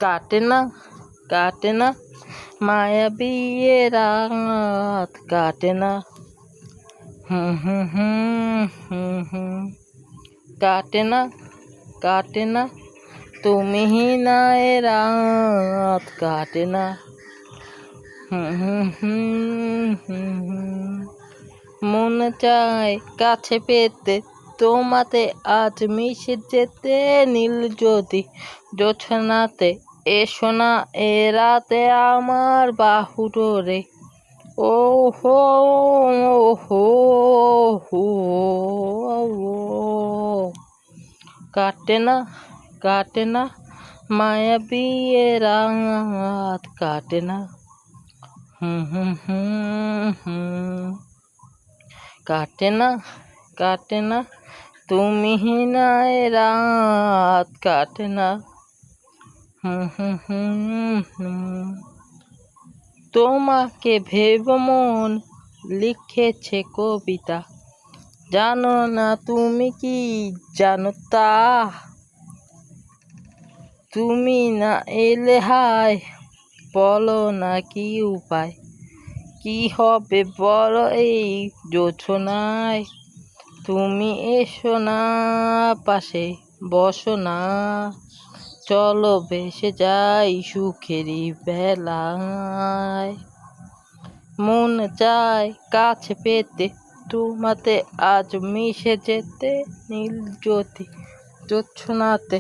কাটে না কাটে না মায়াবী এ রাত কাটে না হুম হুম হুম হুম হুম কাটে না কাটে না তুমি না এ রাত কাটে না হুম হুম হুম হুম হুম মন চায় কাছে পেতে তোমাতে আজ মিশে যেতে নীল জ্যোতি জোছনাতে এসো না এ রাতে আমার বাহু ডোরে ও হো হো হো কাটে না কাটে না মায়াবী এ রাত কাটে না হুম হুম হুম হুম কাটে না কাটে না তুমি না এ রাত কাটে না হুম হুম হুম হুম তোমাকে ভেব মন লিখেছে কবিতা জানো না তুমি কি জানো তা তুমি না এলে হায় বলো না কি উপায় কি হবে বলো এই জোছনায় তুমি এসো না পাশে বসো না চলো ভেসে যাই সুখেরই বেলায় মন চায় কাছে পেতে তোমাতে আজ মিশে যেতে নীল জ্যোতি জোছনাতে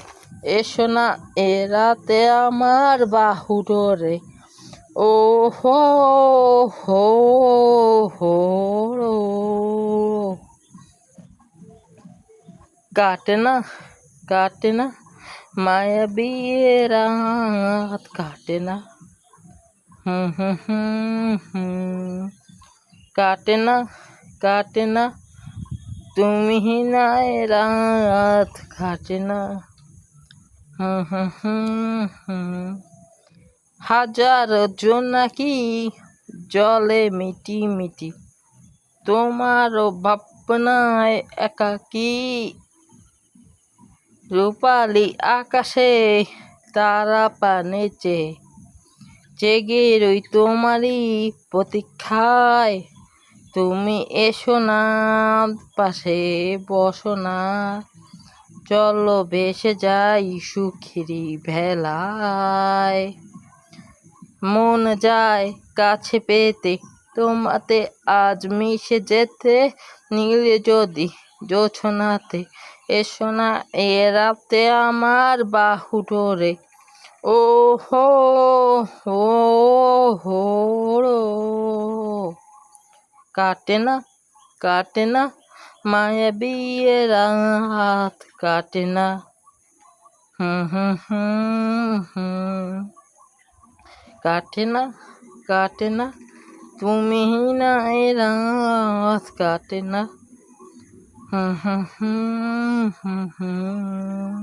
এসো না এ রাতে আমার বাহু ডোরে ও হো হো হো কাটে না কাটে না মায়াবী এ রাত কাটে না হুম হুম হুম হুম কাটে না কাটে না তুমি না এ রাত কাটে না হুম হুম হুম হুম হাজার জোনাকি জলে মিটি মিটি তোমারও ভাবনায় একাকী রূপালি আকাশে তারা পানে জেগে রই তোমারই প্রতীক্ষায় তুমি এসো না পাশে বসো না চলো ভেসে যাই সুখেরই ভেলায় মন যায় কাছে পেতে তোমাতে আজ মিশে যেতে নীল যদি জোছনাতে এসো না এ রাতে আমার বাহু ডোরে ও হো হো হো কাটে না কাটে না মায়াবী এ রাত কাটে না হুম হুম হুম হুম কাটে না কাটে না তুমি না এ রাত কাটে না হুম হুম হুম হুম হুম